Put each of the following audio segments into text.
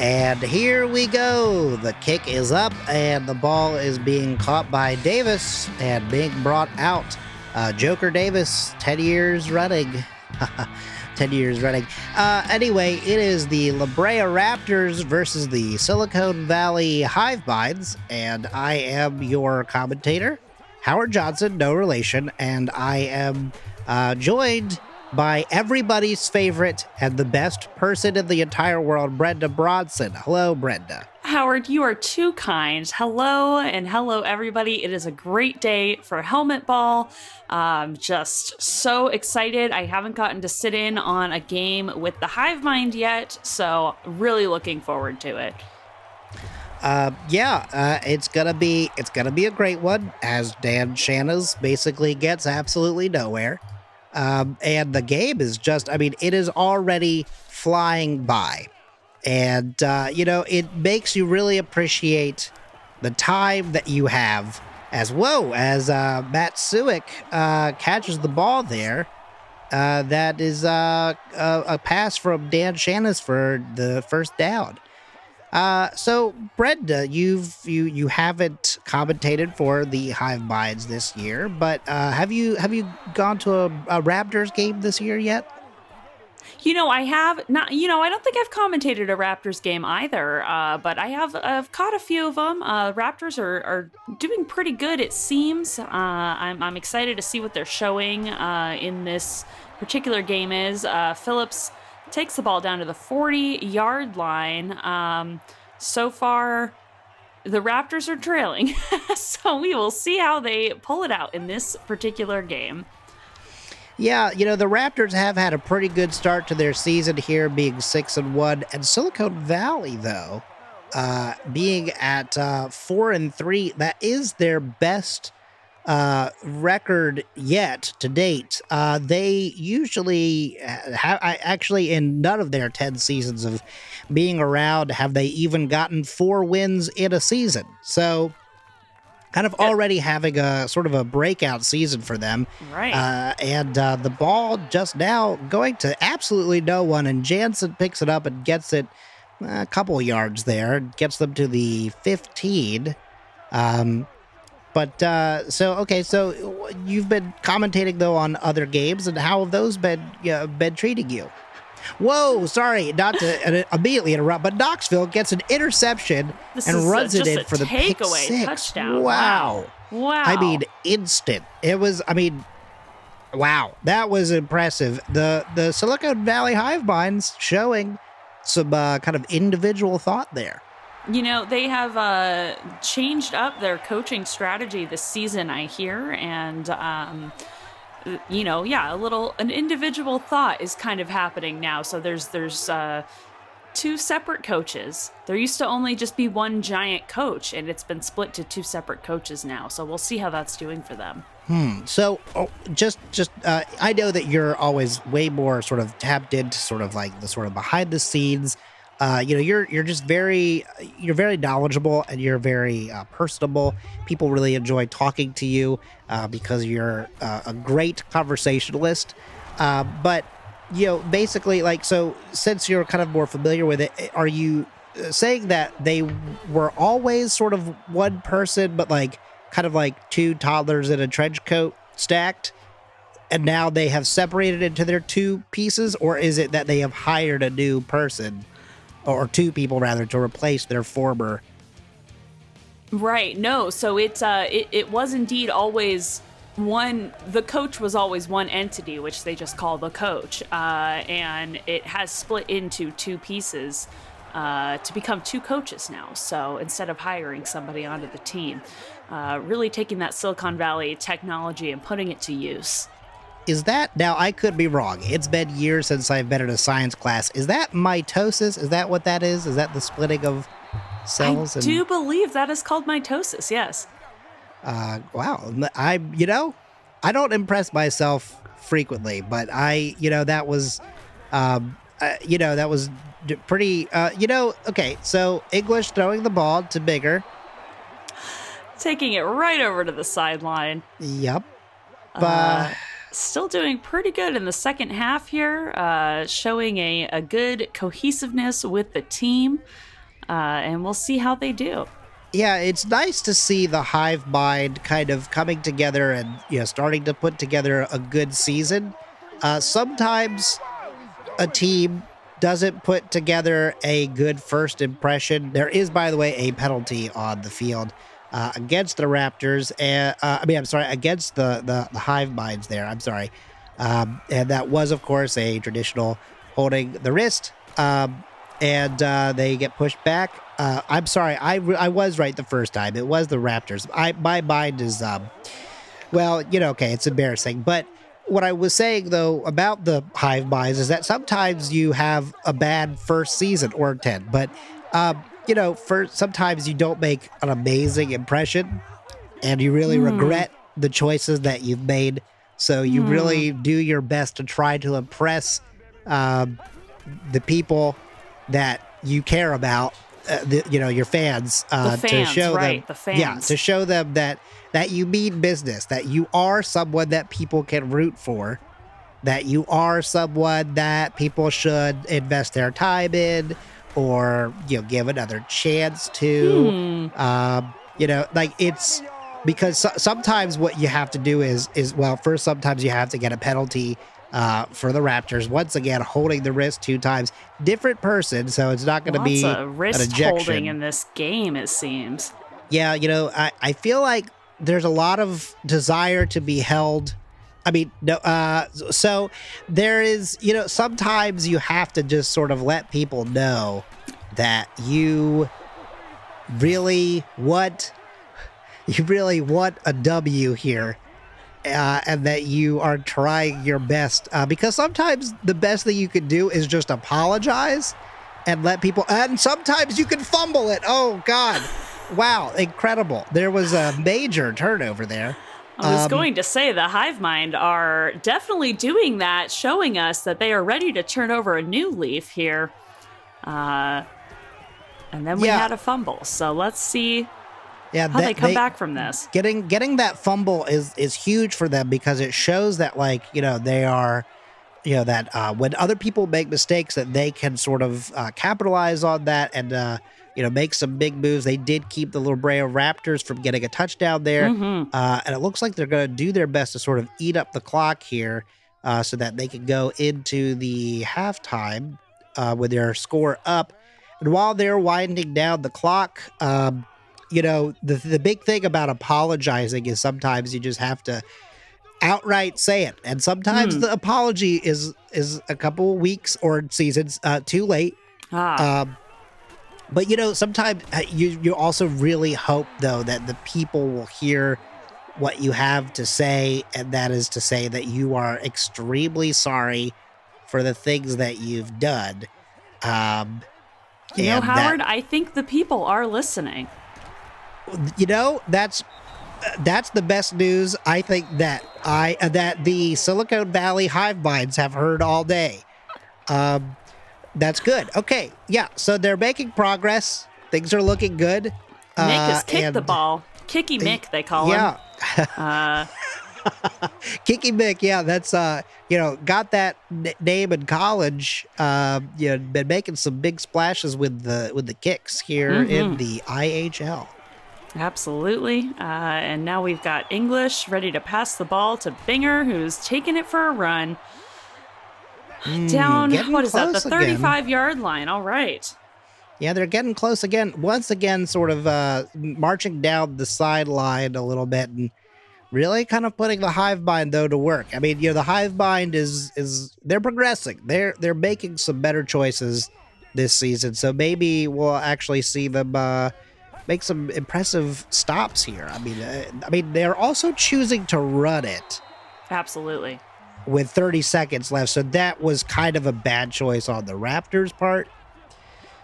And here we go. The kick is up, and the ball is being caught by Davis and being brought out. Joker Davis, 10 years running. 10 years running. Anyway, it is the La Brea Raptors versus the Silicon Valley Hivemind, and I am your commentator, Howard Johnson, no relation, and I am joined by everybody's favorite and the best person in the entire world, Brenda Bronson. Hello, Brenda. Howard, you are too kind. Hello, and hello, everybody. It is a great day for helmet ball. Just so excited. I haven't gotten to sit in on a game with the Hivemind yet, so really looking forward to it. It's gonna be a great one, as Dan Shanna's basically gets absolutely nowhere. And the game is just, it is already flying by. And, it makes you really appreciate the time that you have as Matt Suick catches the ball there. That is a pass from Dan Shanna's for the first down. So Brenda, you haven't commentated for the Hivemind this year, but have you gone to a Raptors game this year yet? I have not. I don't think I've commentated a Raptors game either. But I've caught a few of them. Raptors are doing pretty good, it seems. I'm excited to see what they're showing in this particular game. Phillips takes the ball down to the 40-yard line. So far, the Raptors are trailing. So we will see how they pull it out in this particular game. Yeah, the Raptors have had a pretty good start to their season here, being 6-1, and Silicon Valley, though, being at 4-3, that is their best record yet to date. They usually actually in none of their 10 seasons of being around have they even gotten 4 wins in a season. So kind of already having a sort of a breakout season for them. Right. And the ball just now going to absolutely no one, and Jansen picks it up and gets it a couple yards there, gets them to the 15. So you've been commentating, though, on other games, and how have those been treating you? Whoa, sorry, not to immediately interrupt, but Knoxville gets an interception and runs it in for the pick six. Touchdown. Wow. Instant. It was, wow, that was impressive. The Silicon Valley Hivemind's showing some kind of individual thought there. They have changed up their coaching strategy this season, I hear, and an individual thought is kind of happening now. So there's 2 separate coaches. There used to only just be one giant coach, and it's been split to 2 separate coaches now. So we'll see how that's doing for them. So I know that you're always way more sort of tapped into sort of like the sort of behind the scenes. You're just very knowledgeable, and you're very personable. People really enjoy talking to you because you're a great conversationalist. But basically, so since you're kind of more familiar with it, are you saying that they were always sort of one person, but kind of like 2 toddlers in a trench coat stacked, and now they have separated into their 2 pieces, or is it that they have hired a new person? Or 2 people, rather, to replace their former. Right. No. So it was indeed always one. The coach was always one entity, which they just call the coach, and it has split into 2 pieces to become 2 coaches now. So instead of hiring somebody onto the team, really taking that Silicon Valley technology and putting it to use. Is that, now I could be wrong, it's been years since I've been in a science class. Is that mitosis? Is that what that is? Is that the splitting of cells? I do believe that is called mitosis, yes. Wow. I don't impress myself frequently, but that was pretty, okay, so English throwing the ball to Bigger. Taking it right over to the sideline. Yep. Still doing pretty good in the second half here, showing a good cohesiveness with the team. and we'll see how they do. Yeah, it's nice to see the Hivemind kind of coming together and starting to put together a good season. Sometimes a team doesn't put together a good first impression. There is, by the way, a penalty on the field against the Raptors, and I'm sorry, against the Hiveminds there. I'm sorry, and that was, of course, a traditional holding the wrist, and they get pushed back. I'm sorry, I was right the first time. It was the Raptors. My mind is well, okay, it's embarrassing, but what I was saying, though, about the Hiveminds is that sometimes you have a bad first season or 10, but, sometimes you don't make an amazing impression and you really regret the choices that you've made. So you really do your best to try to impress the people that you care about, your fans, the fans, to show right, them, the fans. yeah, to show them that you mean business, that you are someone that people can root for, that you are someone that people should invest their time in, or give another chance to. Like it's because sometimes what you have to do is well, first sometimes you have to get a penalty for the Raptors. Once again, holding the wrist 2 times, different person, so it's not going to be Lots of wrist an ejection. holding in this game, it seems. Yeah, I feel like there's a lot of desire to be held. I mean, no, so there is, sometimes you have to just sort of let people know that you really want a W here, and that you are trying your best, because sometimes the best thing you can do is just apologize and let people, and sometimes you can fumble it. Oh God. Wow, incredible. There was a major turnover there. I was going to say the Hivemind are definitely doing that, showing us that they are ready to turn over a new leaf here. And then we had a fumble. So let's see how they come back from this. Getting that fumble is huge for them, because it shows that, they are, that when other people make mistakes, that they can sort of capitalize on that and make some big moves. They did keep the Brea Raptors from getting a touchdown there. And it looks like they're going to do their best to sort of eat up the clock here, so that they can go into the halftime with their score up. And while they're winding down the clock, the big thing about apologizing is sometimes you just have to outright say it. And sometimes the apology is a couple weeks or seasons too late. But, sometimes you also really hope, though, that the people will hear what you have to say, and that is to say that you are extremely sorry for the things that you've done. Howard, I think the people are listening. That's the best news I think that the Silicon Valley Hiveminds have heard all day. That's good. Okay, yeah, so they're making progress. Things are looking good. Mick has kicked the ball. Kicky Mick, they call him. Yeah. Kicky Mick, yeah, that's, got that name in college. Been making some big splashes with the kicks here in the IHL. Absolutely. And now we've got English ready to pass the ball to Binger, who's taking it for a run. Down, what is that, the 35-yard line. All right. Yeah, they're getting close again. Once again, sort of marching down the sideline a little bit and really kind of putting the Hivemind, though, to work. I mean, the Hivemind is they're progressing. They're making some better choices this season. So maybe we'll actually see them make some impressive stops here. I mean, they're also choosing to run it. Absolutely. With 30 seconds left. So that was kind of a bad choice on the Raptors' part.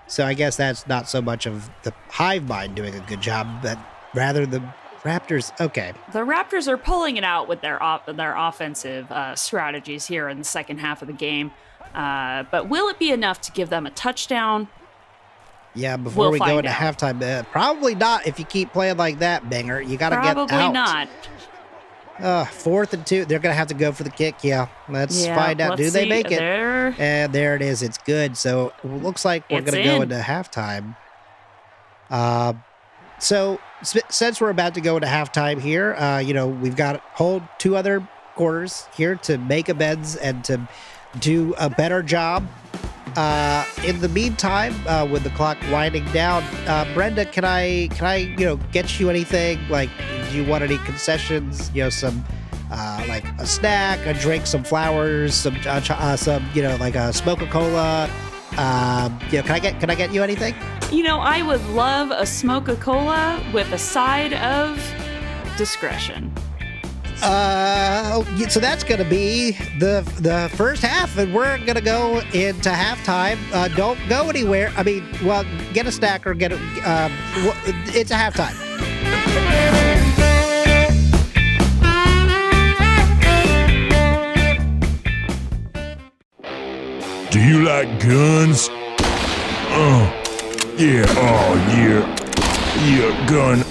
So I guess that's not so much of the Hivemind doing a good job, but rather the Raptors. Okay. The Raptors are pulling it out with their offensive strategies here in the second half of the game. But will it be enough to give them a touchdown? Yeah, before we go into halftime, probably not if you keep playing like that, Binger. You got to get out. Probably not. 4th and 2. They're going to have to go for the kick. Yeah, let's find out. Do they make it? And there it is. It's good. So it looks like we're going to go into halftime. So since we're about to go into halftime here, we've got whole 2 other quarters here to make amends and to do a better job. In the meantime, with the clock winding down, Brenda, can I get you anything? Like, do you want any concessions? Some like a snack, a drink, some flowers, some like a Smoke-A-Cola. Can I get you anything? I would love a Smoke-A-Cola with a side of discretion. So that's going to be the first half, and we're going to go into halftime. Don't go anywhere. I mean, well, get a snack or get it. It's a halftime. Do you like guns? Yeah, yeah, gun,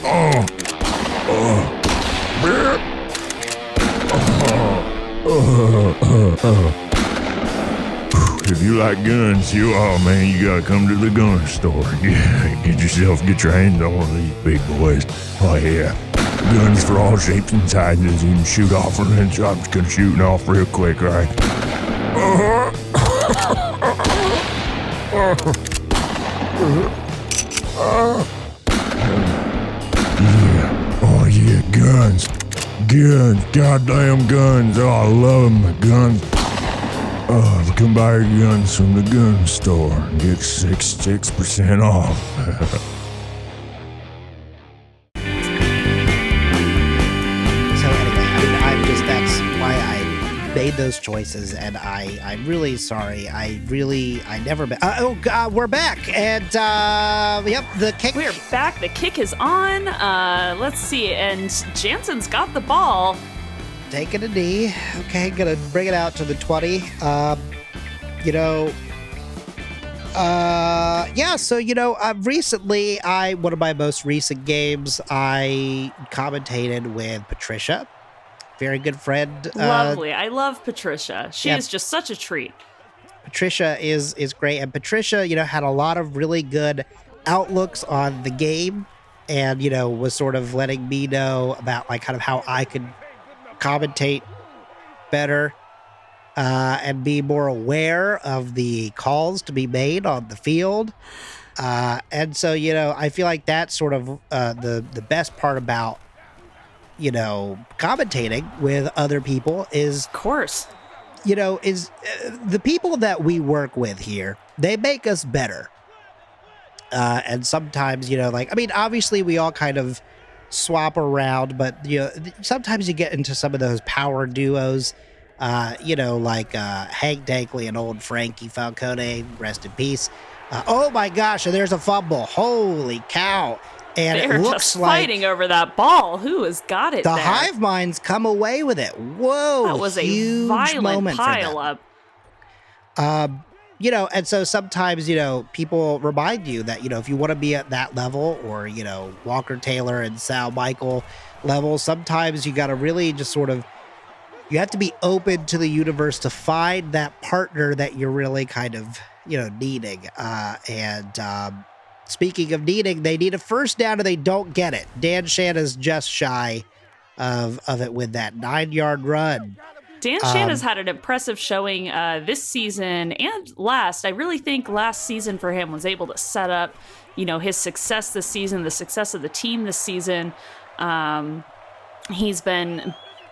If you like guns, you gotta come to the gun store. Yeah, get your hands on one of these big boys. Oh yeah, guns for all shapes and sizes. You can shoot off and then I'm just gonna shoot off real quick, right? Yeah, guns, goddamn guns. Oh, I love them, guns. Come buy your guns from the gun store and get 6% off. So anyway, that's why I made those choices, and I'm really sorry. I never. We're back, and yep, the kick. We're back. The kick is on. Let's see, and Jansen's got the ball. Taking a knee. Okay, gonna bring it out to the 20. Recently, one of my most recent games, I commentated with Patricia. Very good friend. Lovely. I love Patricia. She is just such a treat. Patricia is great. And Patricia, had a lot of really good outlooks on the game and, was sort of letting me know about kind of how I could commentate better and be more aware of the calls to be made on the field. And so, I feel like that's sort of the best part about, commentating with other people is, of course, the people that we work with here, they make us better. And sometimes, obviously we all kind of swap around, but sometimes you get into some of those power duos, like Hank Dankley and old Frankie Falcone, rest in peace. Oh my gosh, and there's a fumble. Holy cow. And they're it looks just like fighting over that ball. Who has got it? The there? Hivemind's come away with it. Whoa, that was huge a violent moment pile for up. And so sometimes, people remind you that, if you want to be at that level or, Walker Taylor and Sal Michael level, sometimes you got to really just you have to be open to the universe to find that partner that you're really kind of, needing. Speaking of needing, they need a first down and they don't get it. Dan Shanna's just shy of it with that 9-yard run. Dan Shanna's had an impressive showing this season and last. I really think last season for him was able to set up, his success this season, the success of the team this season.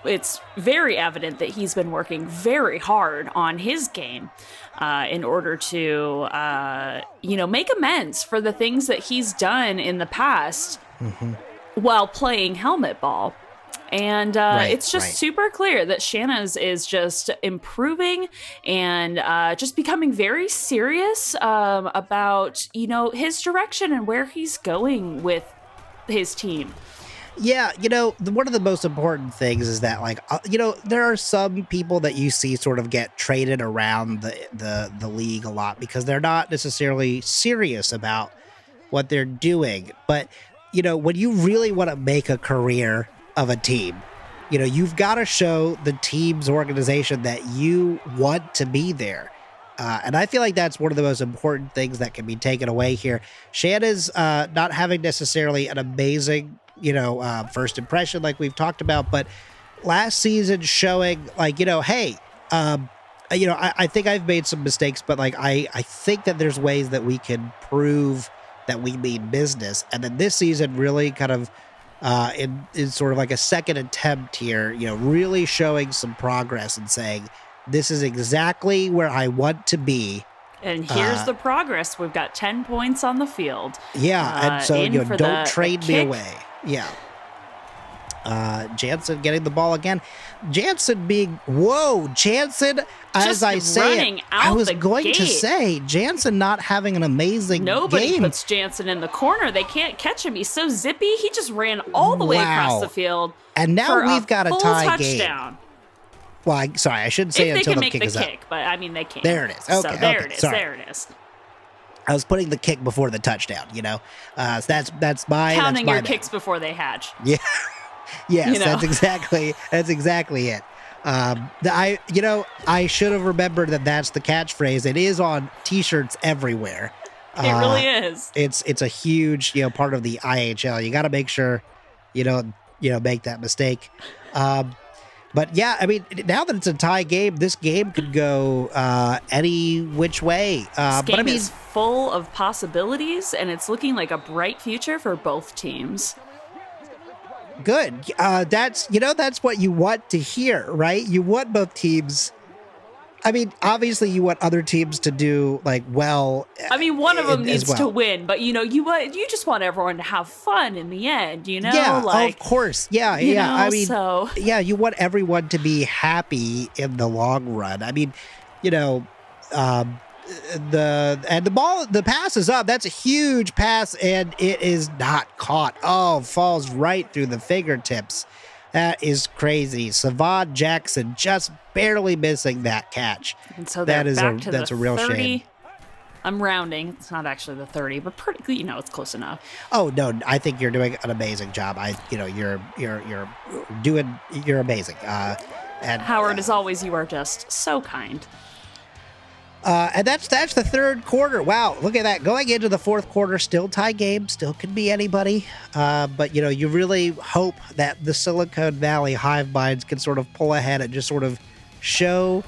It's very evident that he's been working very hard on his game in order to, make amends for the things that he's done in the past while playing helmet ball. And it's just super clear that Shanna's is just improving and just becoming very serious about, his direction and where he's going with his team. Yeah, one of the most important things is that, there are some people that you see sort of get traded around the league a lot because they're not necessarily serious about what they're doing. But, when you really want to make a career of a team, you've got to show the team's organization that you want to be there. And I feel like that's one of the most important things that can be taken away here. Shanna's not having necessarily an amazing, first impression like we've talked about, but last season showing like, hey, I think I've made some mistakes, but like I think that there's ways that we can prove that we mean business. And then this season really kind of in sort of like a second attempt here, really showing some progress and saying, this is exactly where I want to be. And here's the progress. We've got 10 points on the field. Yeah, and so don't trade me away. Yeah. Jansen getting the ball again. Jansen, as I say it, I was going to say, Jansen not having an amazing Nobody game. puts Jansen in the corner. They can't catch him. He's so zippy. He just ran all the way across the field. And now we've got a tie touchdown. Game. Well, I shouldn't say if until they can the kick is up. But I mean, they can't. There it is. Okay, so there it is. Sorry. There it is. I was putting the kick before the touchdown, So that's my counting your bad. Kicks before they hatch. Yeah. Yes, that's exactly it. I should have remembered that that's the catchphrase. It is on T-shirts everywhere. It really is. It's a huge part of the IHL. You got to make sure you don't make that mistake. But yeah, I mean, now that it's a tie game, this game could go any which way. This game is full of possibilities, and it's looking like a bright future for both teams. Good. That's what you want to hear, right? You want both teams. I mean, obviously, you want other teams to do well. I mean, one of them needs to win, but you just want everyone to have fun in the end. Yeah, of course. Yeah. I mean, you want everyone to be happy in the long run. I mean, the pass is up. That's a huge pass, and it is not caught. Oh, falls right through the fingertips. That is crazy. Savon Jackson just barely missing that catch. And so that's a real 30. shame. I'm rounding. It's not actually the 30, but pretty, it's close enough. Oh no, I think you're doing an amazing job. You're amazing. And Howard, as always, you are just so kind. And that's the third quarter. Wow, look at that. Going into the fourth quarter, still tie game, still could be anybody. But, you really hope that the Silicon Valley Hivemind can sort of pull ahead and just sort of show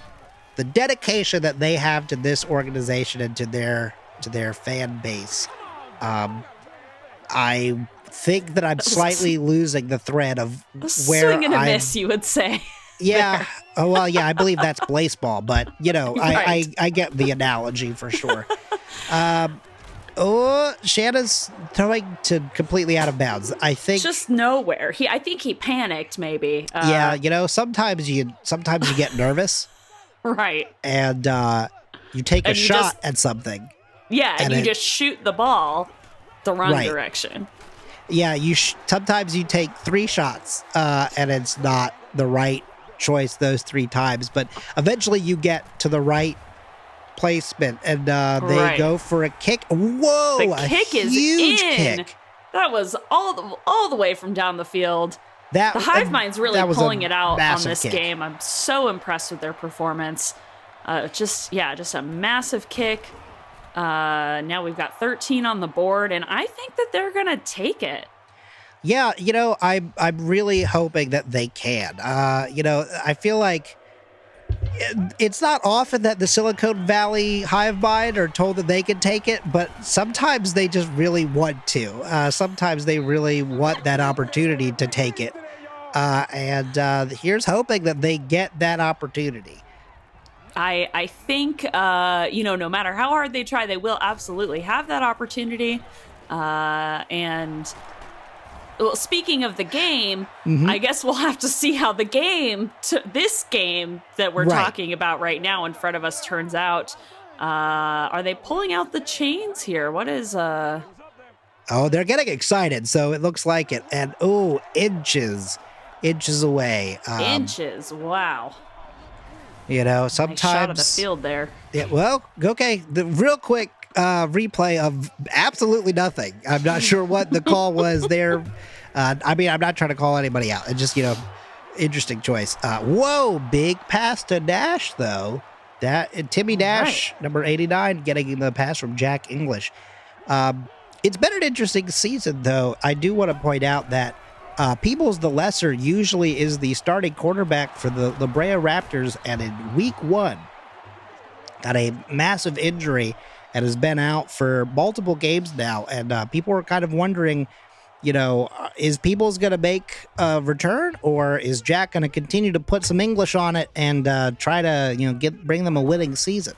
the dedication that they have to this organization and to their fan base. I think that I'm slightly losing the thread of where swing and a miss, you would say. Yeah. Oh, well, yeah, I believe that's baseball, but, Right. I get the analogy for sure. Shanna's throwing to completely out of bounds. I think just nowhere. I think he panicked maybe. Yeah, sometimes you get nervous. Right. And you take a shot at something. Yeah, and you just shoot the ball the wrong direction. Yeah, sometimes you take 3 shots and it's not the right choice those 3 times, but eventually you get to the right placement and they go for a kick. Whoa, the kick is huge in. Kick. That was all the way from down the field. The Hivemind's really pulling it out on this game. I'm so impressed with their performance. Just a massive kick. Now we've got 13 on the board, and I think that they're gonna take it. Yeah, I'm really hoping that they can. I feel like it's not often that the Silicon Valley Hivemind are told that they can take it, but sometimes they just really want to. Sometimes they really want that opportunity to take it. And here's hoping that they get that opportunity. I think, no matter how hard they try, they will absolutely have that opportunity. And... Well, speaking of the game, I guess we'll have to see how the this game that we're talking about right now in front of us turns out. Are they pulling out the chains here? What is... Oh, they're getting excited, so it looks like it. And, inches away. Inches, wow. Sometimes... Nice shot of the field there. Yeah, well, okay, the real quick replay of absolutely nothing. I'm not sure what the call was there. I mean, I'm not trying to call anybody out. It's just, interesting choice. Whoa, big pass to Nash, though. Timmy Dash, number 89, getting the pass from Jack English. It's been an interesting season, though. I do want to point out that Peoples the Lesser usually is the starting quarterback for the La Brea Raptors, and in week 1, got a massive injury and has been out for multiple games now. And people are kind of wondering, is Peoples going to make a return, or is Jack going to continue to put some English on it and try to, bring them a winning season?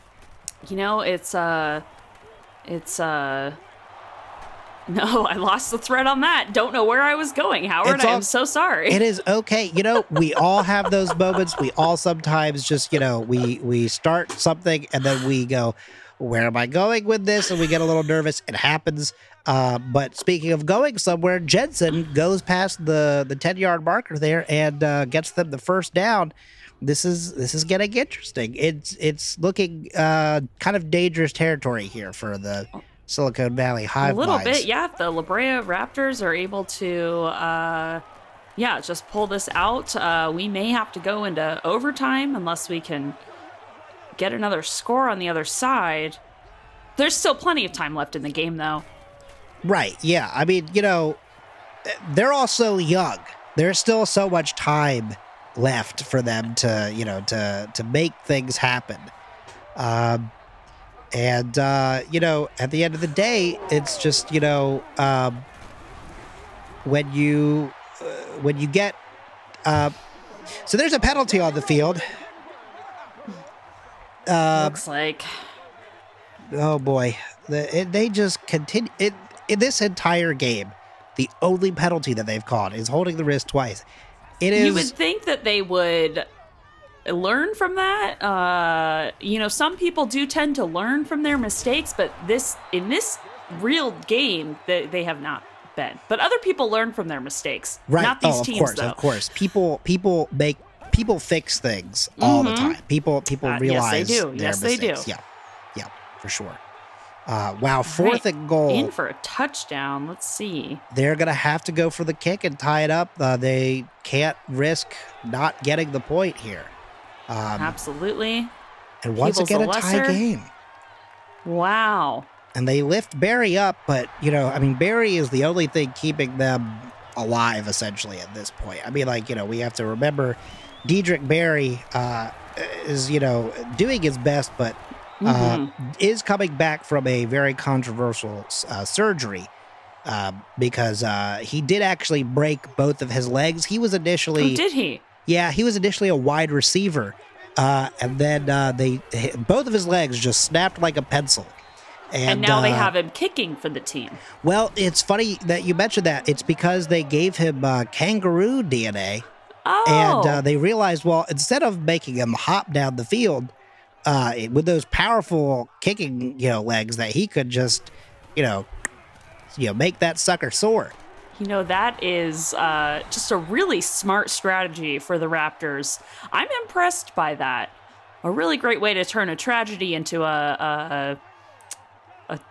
No, I lost the thread on that. Don't know where I was going, Howard. I am so sorry. It is okay. We all have those moments. We all sometimes just, we start something and then we go, where am I going with this? And we get a little nervous. It happens. But speaking of going somewhere, Jensen goes past the 10-yard marker there and gets them the first down. This is getting interesting. It's looking kind of dangerous territory here for the Silicon Valley Hivemind. A little bit, yeah. If the La Brea Raptors are able to, just pull this out, we may have to go into overtime unless we can get another score on the other side. There's still plenty of time left in the game, though. Right, yeah. I mean, they're all so young. There's still so much time left for them to make things happen. And, at the end of the day, it's just, when you get, so there's a penalty on the field. Looks like. Oh boy. They just continue in this entire game. The only penalty that they've called is holding the wrist twice. It is. You would think that they would learn from that. Some people do tend to learn from their mistakes, but in this real game, they have not been. But other people learn from their mistakes. Right. Not these teams, though. Of course. People fix things all the time. People realize their mistakes. They do. Yeah, for sure. Wow, fourth and goal. In for a touchdown. Let's see. They're going to have to go for the kick and tie it up. They can't risk not getting the point here. Absolutely. And once again, a tie game. Wow. And they lift Barry up, but, Barry is the only thing keeping them alive, essentially, at this point. I mean, we have to remember Dedrick Barry is, doing his best, but is coming back from a very controversial surgery because he did actually break both of his legs. He was initially... Oh, did he? Yeah, he was initially a wide receiver, and then both of his legs just snapped like a pencil. And now they have him kicking for the team. Well, it's funny that you mentioned that. It's because they gave him kangaroo DNA, and they realized, well, instead of making him hop down the field with those powerful kicking, legs, that he could just, make that sucker soar. That is just a really smart strategy for the Raptors. I'm impressed by that. A really great way to turn a tragedy into a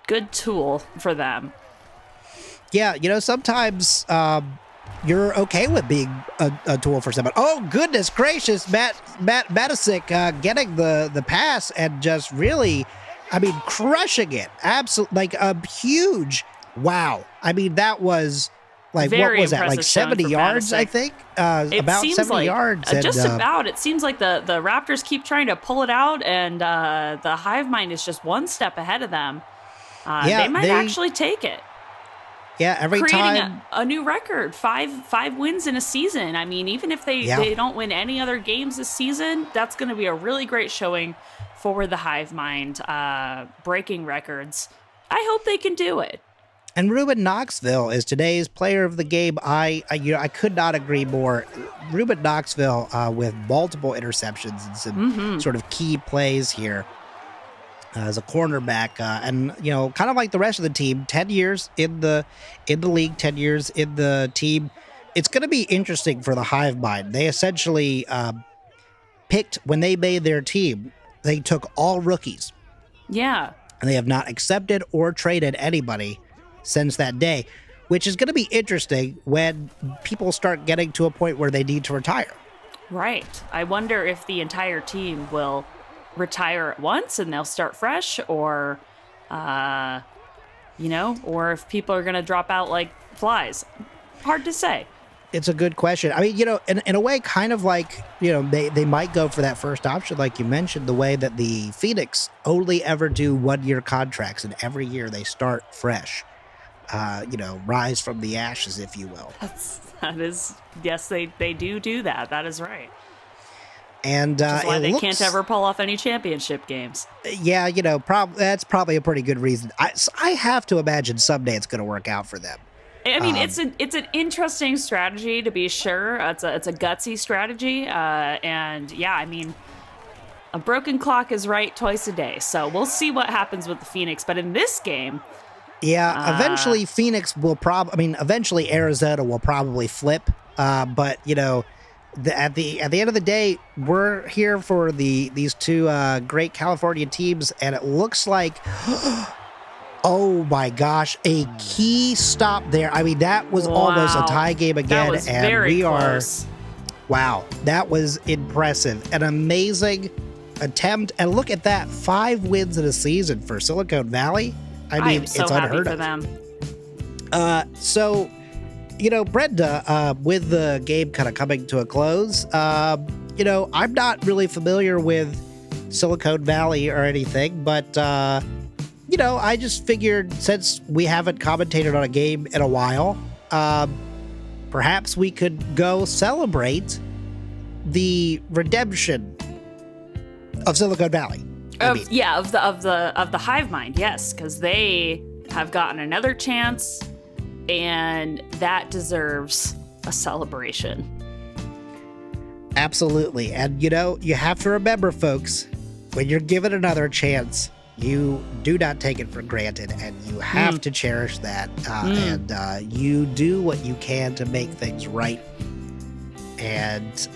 good tool for them. Yeah, sometimes you're okay with being a tool for somebody. Oh, goodness gracious, Matt Matisic getting the pass and just really, crushing it. Absolutely, like a huge wow. That was... Very what was that? 70 yards, Matisic. I think? About 70 yards. And, just about. It seems like the Raptors keep trying to pull it out, and the Hivemind is just one step ahead of them. They might actually take it. Yeah, every creating time. a new record, five wins in a season. Even if they don't win any other games this season, that's going to be a really great showing for the Hivemind, breaking records. I hope they can do it. And Ruben Knoxville is today's player of the game. I could not agree more. Ruben Knoxville with multiple interceptions and some sort of key plays here as a cornerback, and kind of like the rest of the team. 10 years in the league, 10 years in the team. It's going to be interesting for the Hivemind. They essentially picked, when they made their team, they took all rookies. Yeah, and they have not accepted or traded anybody since that day, which is going to be interesting when people start getting to a point where they need to retire. Right. I wonder if the entire team will retire at once and they'll start fresh, or, or if people are going to drop out like flies. Hard to say. It's a good question. I mean, in a way, kind of like, they might go for that first option, like you mentioned, the way that the Phoenix only ever do 1-year contracts, and every year they start fresh. Rise from the ashes, if you will. Yes, they do that. That is right. And that's why they can't ever pull off any championship games. Yeah, that's probably a pretty good reason. I have to imagine someday it's going to work out for them. I mean, it's an interesting strategy, to be sure. It's a gutsy strategy, and yeah, I mean, a broken clock is right twice a day. So we'll see what happens with the Phoenix. But in this game, eventually Phoenix will eventually Arizona will probably flip. But at the end of the day, we're here for these two great California teams, and it looks like. Oh my gosh, a key stop there. I mean, that was almost a tie game again. That was very close. Wow, that was impressive. An amazing attempt. And look at that, 5 wins in a season for Silicon Valley. I mean, I'm so it's happy unheard for of. them. So, Brenda, with the game kind of coming to a close, I'm not really familiar with Silicon Valley or anything, but I just figured, since we haven't commentated on a game in a while, perhaps we could go celebrate the redemption of Silicon Valley. Of the Hivemind, yes, because they have gotten another chance, and that deserves a celebration. Absolutely. And you have to remember, folks, when you're given another chance, you do not take it for granted, and you have to cherish that. And you do what you can to make things right. And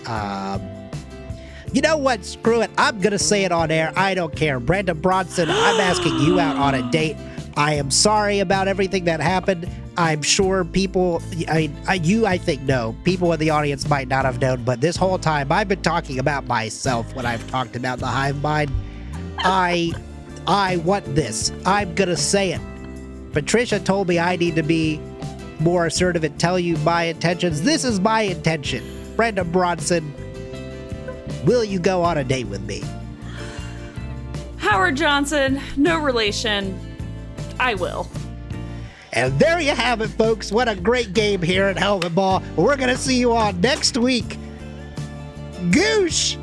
you know what? Screw it. I'm going to say it on air. I don't care. Brenda Bronson, I'm asking you out on a date. I am sorry about everything that happened. I'm sure people, I think know. People in the audience might not have known, but this whole time I've been talking about myself when I've talked about the Hivemind. I want this. I'm going to say it. Patricia told me I need to be more assertive and tell you my intentions. This is my intention. Brenda Bronson, will you go on a date with me? Howard Johnson, no relation. I will. And there you have it, folks. What a great game here at Helmet Ball. We're going to see you all next week. Goosh!